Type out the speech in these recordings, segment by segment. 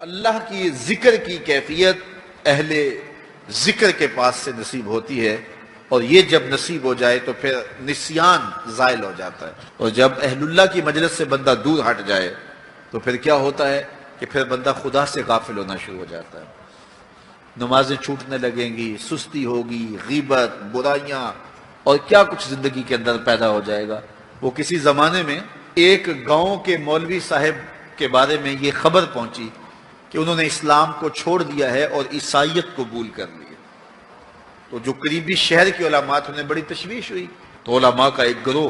اللہ کی ذکر کی کیفیت اہل ذکر کے پاس سے نصیب ہوتی ہے، اور یہ جب نصیب ہو جائے تو پھر نسیان زائل ہو جاتا ہے، اور جب اہل اللہ کی مجلس سے بندہ دور ہٹ جائے تو پھر کیا ہوتا ہے کہ پھر بندہ خدا سے غافل ہونا شروع ہو جاتا ہے، نمازیں چھوٹنے لگیں گی، سستی ہوگی، غیبت، برائیاں، اور کیا کچھ زندگی کے اندر پیدا ہو جائے گا۔ وہ کسی زمانے میں ایک گاؤں کے مولوی صاحب کے بارے میں یہ خبر پہنچی کہ انہوں نے اسلام کو چھوڑ دیا ہے اور عیسائیت قبول کر لی ہے، تو جو قریبی شہر کے علماء تھے انہیں بڑی تشویش ہوئی، تو علماء کا ایک گروہ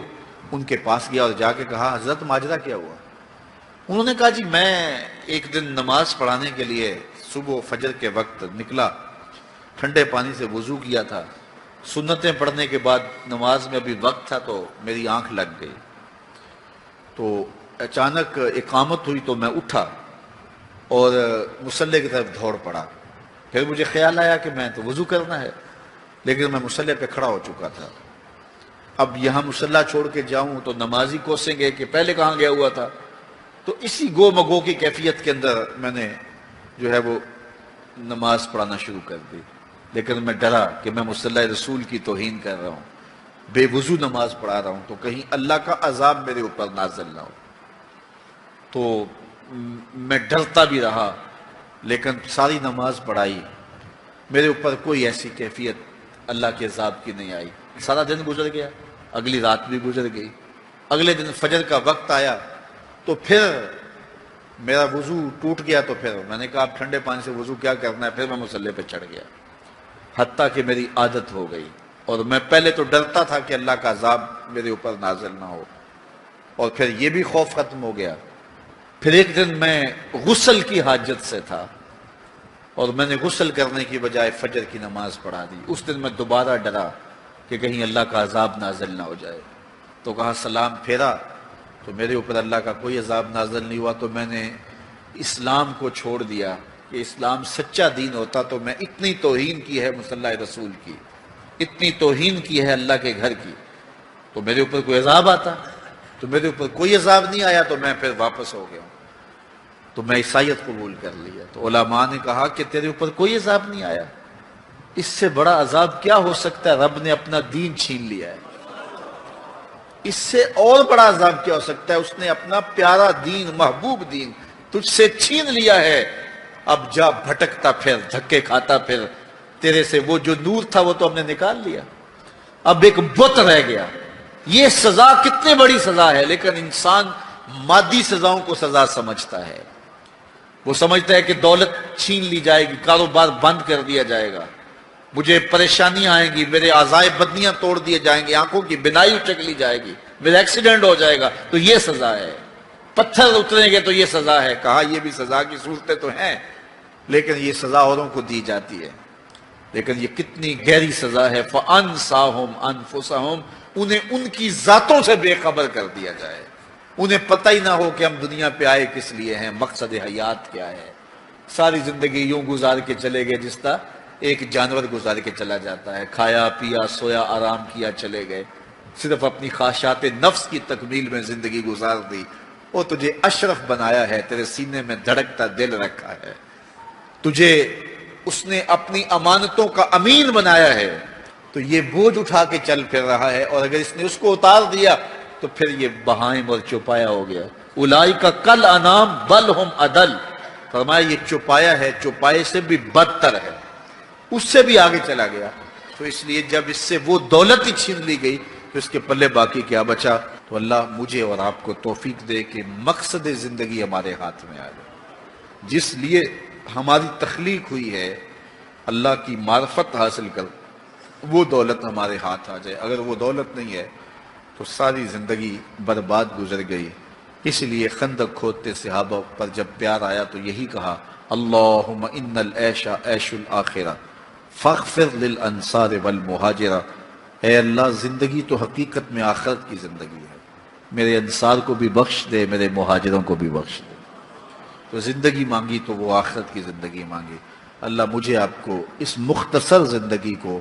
ان کے پاس گیا اور جا کے کہا حضرت ماجرا کیا ہوا؟ انہوں نے کہا جی میں ایک دن نماز پڑھانے کے لیے صبح فجر کے وقت نکلا، ٹھنڈے پانی سے وضو کیا تھا، سنتیں پڑھنے کے بعد نماز میں ابھی وقت تھا تو میری آنکھ لگ گئی، تو اچانک اقامت ہوئی تو میں اٹھا اور مصلی کی طرف دوڑ پڑا، پھر مجھے خیال آیا کہ میں تو وضو کرنا ہے، لیکن میں مصلی پہ کھڑا ہو چکا تھا، اب یہاں مصلی چھوڑ کے جاؤں تو نمازی کوسیں گے کہ پہلے کہاں گیا ہوا تھا، تو اسی گو مگو کی کیفیت کے اندر میں نے جو ہے وہ نماز پڑھانا شروع کر دی، لیکن میں ڈرا کہ میں مصلی رسول کی توہین کر رہا ہوں، بے وضو نماز پڑھا رہا ہوں، تو کہیں اللہ کا عذاب میرے اوپر نازل نہ ہو، تو میں ڈرتا بھی رہا، لیکن ساری نماز پڑھائی، میرے اوپر کوئی ایسی کیفیت اللہ کے عذاب کی نہیں آئی، سارا دن گزر گیا، اگلی رات بھی گزر گئی، اگلے دن فجر کا وقت آیا تو پھر میرا وضو ٹوٹ گیا، تو پھر میں نے کہا اب ٹھنڈے پانی سے وضو کیا کرنا ہے، پھر میں مصلی پہ چڑھ گیا، حتیٰ کہ میری عادت ہو گئی، اور میں پہلے تو ڈرتا تھا کہ اللہ کا عذاب میرے اوپر نازل نہ ہو، اور پھر یہ بھی خوف ختم ہو گیا، پھر ایک دن میں غسل کی حاجت سے تھا اور میں نے غسل کرنے کی بجائے فجر کی نماز پڑھا دی، اس دن میں دوبارہ ڈرا کہ کہیں اللہ کا عذاب نازل نہ ہو جائے، تو کہا سلام پھیرا تو میرے اوپر اللہ کا کوئی عذاب نازل نہیں ہوا، تو میں نے اسلام کو چھوڑ دیا کہ اسلام سچا دین ہوتا تو میں اتنی توہین کی ہے مصلی رسول کی، اتنی توہین کی ہے اللہ کے گھر کی، تو میرے اوپر کوئی عذاب آتا، تو میرے اوپر کوئی عذاب نہیں آیا، تو میں پھر واپس ہو گیا ہوں، تو میں عیسائیت قبول کر لیا، تو علماء نے کہا کہ تیرے اوپر کوئی عذاب نہیں آیا، اس سے بڑا عذاب کیا ہو سکتا ہے، رب نے اپنا دین چھین لیا ہے، اس سے اور بڑا عذاب کیا ہو سکتا ہے، اس نے اپنا پیارا دین، محبوب دین تجھ سے چھین لیا ہے، اب جا بھٹکتا پھر، دھکے کھاتا پھر، تیرے سے وہ جو نور تھا وہ تو ہم نے نکال لیا، اب ایک بت رہ گیا، یہ سزا کتنی بڑی سزا ہے، لیکن انسان مادی سزاؤں کو سزا سمجھتا ہے، وہ سمجھتا ہے کہ دولت چھین لی جائے گی، کاروبار بند کر دیا جائے گا، مجھے پریشانیاں آئیں گی، میرے اعضائے بدنیاں توڑ دیے جائیں گے، آنکھوں کی بینائی اچک لی جائے گی، میرا ایکسیڈنٹ ہو جائے گا تو یہ سزا ہے، پتھر اتریں گے تو یہ سزا ہے، کہا یہ بھی سزا کی صورتیں تو ہیں، لیکن یہ سزا اوروں کو دی جاتی ہے، لیکن یہ کتنی گہری سزا ہے، فَأَنْسَاهُمْ أَنفُسَهُمْ، انہیں ان کی ذاتوں سے بے خبر کر دیا جائے، انہیں پتہ ہی نہ ہو کہ ہم دنیا پہ آئے کس لیے ہیں، مقصد حیات کیا ہے، ساری زندگی یوں گزار کے چلے گئے جس طرح ایک جانور گزار کے چلا جاتا ہے، کھایا پیا سویا آرام کیا چلے گئے، صرف اپنی خواہشات نفس کی تکمیل میں زندگی گزار دی، وہ تجھے اشرف بنایا ہے، تیرے سینے میں دھڑکتا دل رکھا ہے، تجھے اس نے اپنی امانتوں کا امین بنایا ہے، تو یہ بوجھ اٹھا کے چل پھر رہا ہے، اور اگر اس نے اس کو اتار دیا تو پھر یہ بہائم اور چوپایا ہو گیا، اولئک کالانعام بل ہم اضل، فرمایا یہ چوپایا ہے، چوپائے سے بھی بدتر ہے، اس سے بھی آگے چلا گیا، تو اس لیے جب اس سے وہ دولت ہی چھین لی گئی تو اس کے پلے باقی کیا بچا، تو اللہ مجھے اور آپ کو توفیق دے کہ مقصد زندگی ہمارے ہاتھ میں آ جائے، جس لیے ہماری تخلیق ہوئی ہے، اللہ کی معرفت حاصل کر وہ دولت ہمارے ہاتھ آ جائے، اگر وہ دولت نہیں ہے تو ساری زندگی برباد گزر گئی، اس لیے خندق کھودتے صحابہ پر جب پیار آیا تو یہی کہا اللہم ان العیش عیش الآخرہ فاغفر للانصار والمہاجرہ، اے اللہ زندگی تو حقیقت میں آخرت کی زندگی ہے، میرے انصار کو بھی بخش دے، میرے مہاجروں کو بھی بخش دے، تو زندگی مانگی تو وہ آخرت کی زندگی مانگی، اللہ مجھے آپ کو اس مختصر زندگی کو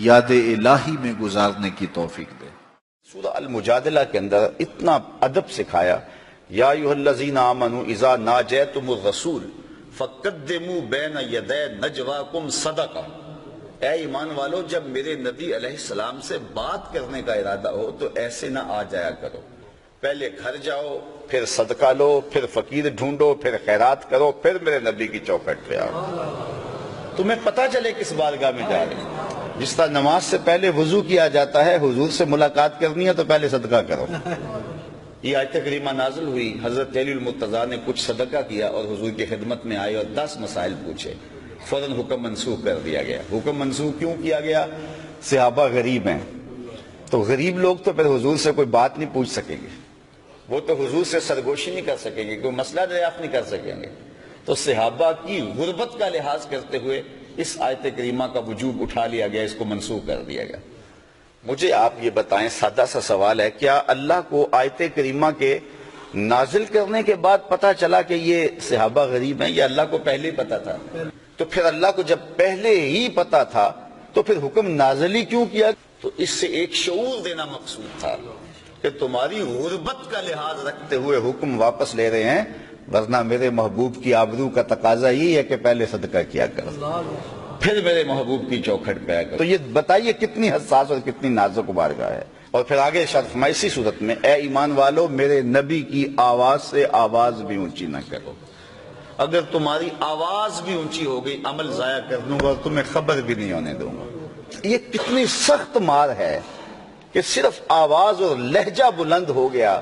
یاد الہی میں گزارنے کی توفیق دے۔ سورہ المجادلہ کے اندر اتنا ادب سکھایا، یا ایھا الذین آمنوا اذا ناجیتم الرسول فقدموا بین یدی نجواکم صدقہ، اے ایمان والو جب میرے نبی علیہ السلام سے بات کرنے کا ارادہ ہو تو ایسے نہ آ جایا کرو، پہلے گھر جاؤ، پھر صدقہ لو، پھر فقیر ڈھونڈو، پھر خیرات کرو، پھر میرے نبی کی چوکھٹ پہ آؤ، تمہیں پتہ چلے کس بارگاہ میں جا رہے ہیں۔ جس طرح نماز سے پہلے وضو کیا جاتا ہے، حضور سے ملاقات کرنی ہے تو پہلے صدقہ کرو۔ یہ آیت کریمہ نازل ہوئی، حضرت علی المرتضیٰ نے کچھ صدقہ کیا اور حضور کی خدمت میں آئے اور 10 مسائل پوچھے، فوراً حکم منسوخ کر دیا گیا۔ حکم منسوخ کیوں کیا گیا؟ صحابہ غریب ہیں، تو غریب لوگ تو پھر حضور سے کوئی بات نہیں پوچھ سکیں گے، وہ تو حضور سے سرگوشی نہیں کر سکیں گے، کوئی مسئلہ دریافت نہیں کر سکیں گے، تو صحابہ کی غربت کا لحاظ کرتے ہوئے اس آیت کریمہ کا وجوب اٹھا لیا گیا، اس کو منسوخ کر دیا گیا۔ مجھے آپ یہ بتائیں، سادہ سا سوال ہے، کیا اللہ کو آیت کریمہ کے نازل کرنے کے بعد پتا چلا کہ یہ صحابہ غریب ہیں، یا اللہ کو پہلے ہی پتا تھا؟ تو پھر اللہ کو جب پہلے ہی پتا تھا تو پھر حکم نازل ہی کیوں کیا؟ تو اس سے ایک شعور دینا مقصود تھا کہ تمہاری غربت کا لحاظ رکھتے ہوئے حکم واپس لے رہے ہیں، ورنہ میرے محبوب کی آبرو کا تقاضا یہی ہے کہ پہلے صدقہ کیا کرو، پھر میرے محبوب کی چوکھٹ پہ آیا کرو۔ تو یہ بتائیے کتنی حساس اور کتنی نازک بارگاہ ہے۔ اور پھر آگے ارشاد فرمایا اسی صورت میں، اے ایمان والو میرے نبی کی آواز سے آواز بھی اونچی نہ کرو، اگر تمہاری آواز بھی اونچی ہو گئی عمل ضائع کر دوں گا اور تمہیں خبر بھی نہیں ہونے دوں گا۔ یہ کتنی سخت مار ہے کہ صرف آواز اور لہجہ بلند ہو گیا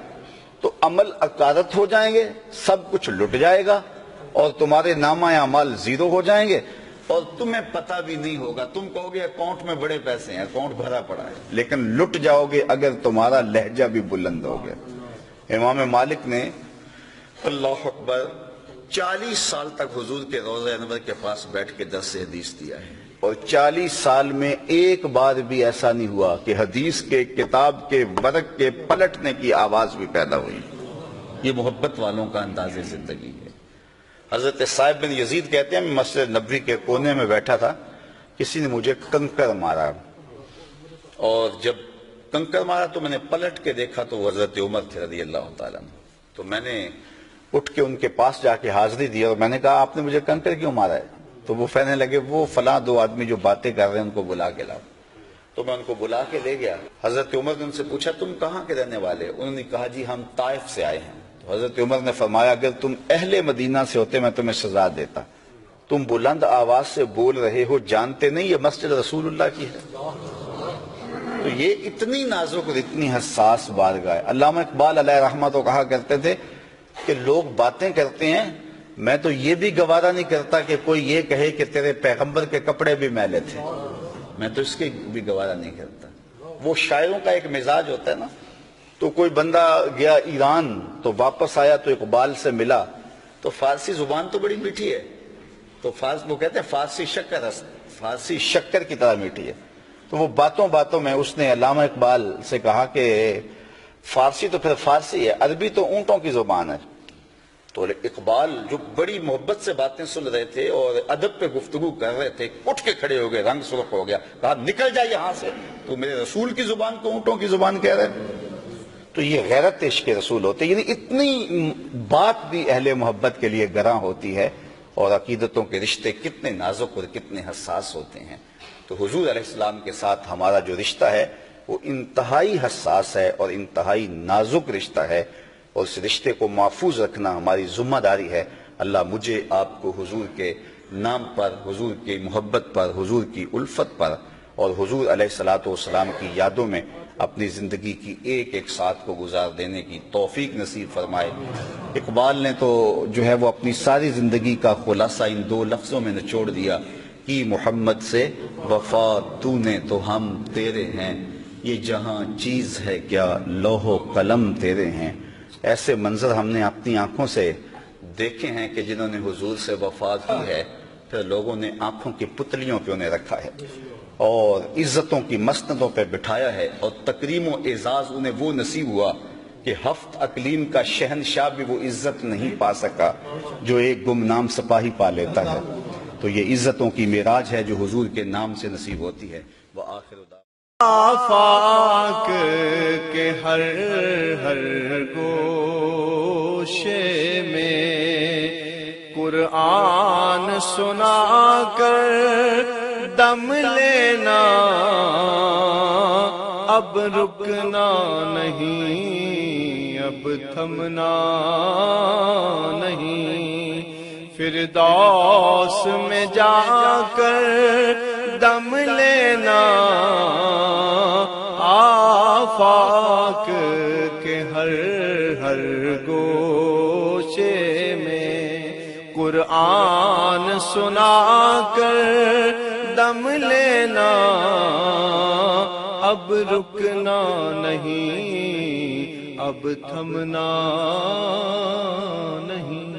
تو عمل اکارت ہو جائیں گے، سب کچھ لٹ جائے گا اور تمہارے نامہ اعمال زیرو ہو جائیں گے اور تمہیں پتہ بھی نہیں ہوگا۔ تم کہو گے اکاؤنٹ میں بڑے پیسے ہیں، اکاؤنٹ بھرا پڑا ہے، لیکن لٹ جاؤ گے اگر تمہارا لہجہ بھی بلند ہو گیا۔ امام مالک نے اللہ اکبر 40 سال تک حضور کے روضہ انور کے پاس بیٹھ کے درس حدیث دیا ہے، اور 40 سال میں ایک بار بھی ایسا نہیں ہوا کہ حدیث کے کتاب کے ورق کے پلٹنے کی آواز بھی پیدا ہوئی۔ یہ محبت والوں کا انداز زندگی ہے۔ حضرت صاحب بن یزید کہتے ہیں میں مسجد نبوی کے کونے میں بیٹھا تھا، کسی نے مجھے کنکر مارا، اور جب کنکر مارا تو میں نے پلٹ کے دیکھا تو وہ حضرت عمر تھے رضی اللہ تعالیٰ عنہ۔ تو میں نے اٹھ کے ان کے پاس جا کے حاضری دی اور میں نے کہا آپ نے مجھے کنکر کیوں مارا ہے؟ تو وہ کہنے لگے وہ فلاں 2 آدمی جو باتیں کر رہے ہیں ان کو بلا کے لاؤ۔ تو میں ان کو بلا کے لے گیا۔ حضرت عمر نے ان سے پوچھا تم کہاں کے رہنے والے؟ انہوں نے کہا جی ہم طائف سے آئے ہیں۔ تو حضرت عمر نے فرمایا اگر تم اہل مدینہ سے ہوتے میں تمہیں سزا دیتا، تم بلند آواز سے بول رہے ہو، جانتے نہیں یہ مسجد رسول اللہ کی ہے؟ تو یہ اتنی نازک اور اتنی حساس بارگاہ ہے۔ علامہ اقبال علیہ رحمہ تو کہا کرتے تھے کہ لوگ باتیں کرتے ہیں، میں تو یہ بھی گوارا نہیں کرتا کہ کوئی یہ کہے کہ تیرے پیغمبر کے کپڑے بھی میلے تھے، میں تو اس کے بھی گوارا نہیں کرتا۔ وہ شاعروں کا ایک مزاج ہوتا ہے نا، تو کوئی بندہ گیا ایران تو واپس آیا تو اقبال سے ملا، تو فارسی زبان تو بڑی میٹھی ہے، تو وہ کہتے ہیں فارسی شکر کی طرح میٹھی ہے، تو وہ باتوں باتوں میں اس نے علامہ اقبال سے کہا کہ فارسی تو پھر فارسی ہے، عربی تو اونٹوں کی زبان ہے۔ تو اقبال جو بڑی محبت سے باتیں سن رہے تھے اور ادب پہ گفتگو کر رہے تھے، اٹھ کے کھڑے ہو گئے، رنگ سرخ ہو گیا، کہا نکل جائے یہاں سے، تو میرے رسول کی زبان کو اونٹوں کی زبان کہہ رہے۔ تو یہ غیرت عشق رسول ہوتے، یعنی اتنی بات بھی اہل محبت کے لیے گراں ہوتی ہے، اور عقیدتوں کے رشتے کتنے نازک اور کتنے حساس ہوتے ہیں۔ تو حضور علیہ السلام کے ساتھ ہمارا جو رشتہ ہے وہ انتہائی حساس ہے اور انتہائی نازک رشتہ ہے، اور اس رشتے کو محفوظ رکھنا ہماری ذمہ داری ہے۔ اللہ مجھے آپ کو حضور کے نام پر، حضور کی محبت پر، حضور کی الفت پر اور حضور علیہ الصلوۃ والسلام کی یادوں میں اپنی زندگی کی ایک ایک ساتھ کو گزار دینے کی توفیق نصیب فرمائے۔ اقبال نے تو جو ہے وہ اپنی ساری زندگی کا خلاصہ ان 2 لفظوں میں نچوڑ دیا کہ محمد سے وفا تو نے تو ہم تیرے ہیں، یہ جہاں چیز ہے کیا لوح و قلم تیرے ہیں۔ ایسے منظر ہم نے اپنی آنکھوں سے دیکھے ہیں کہ جنہوں نے حضور سے وفا کی ہے، پھر لوگوں نے آنکھوں کی پتلیوں پہ انہیں رکھا ہے اور عزتوں کی مسندوں پہ بٹھایا ہے، اور تکریم و اعزاز انہیں وہ نصیب ہوا کہ 7 اقلیم کا شہنشاہ بھی وہ عزت نہیں پا سکا جو ایک گمنام سپاہی پا لیتا ہے۔ تو یہ عزتوں کی معراج ہے جو حضور کے نام سے نصیب ہوتی ہے۔ وآخر دعوانا آفاق کے ہر گوشے میں قرآن قرآن سنا کر دم لینا، اب رکنا نہیں، اب تھمنا نہیں، فردوس میں جا کر دم لینا، آفاق کے ہر ہر گوشے میں قرآن سنا کر دم لینا، اب رکنا نہیں، اب تھمنا نہیں۔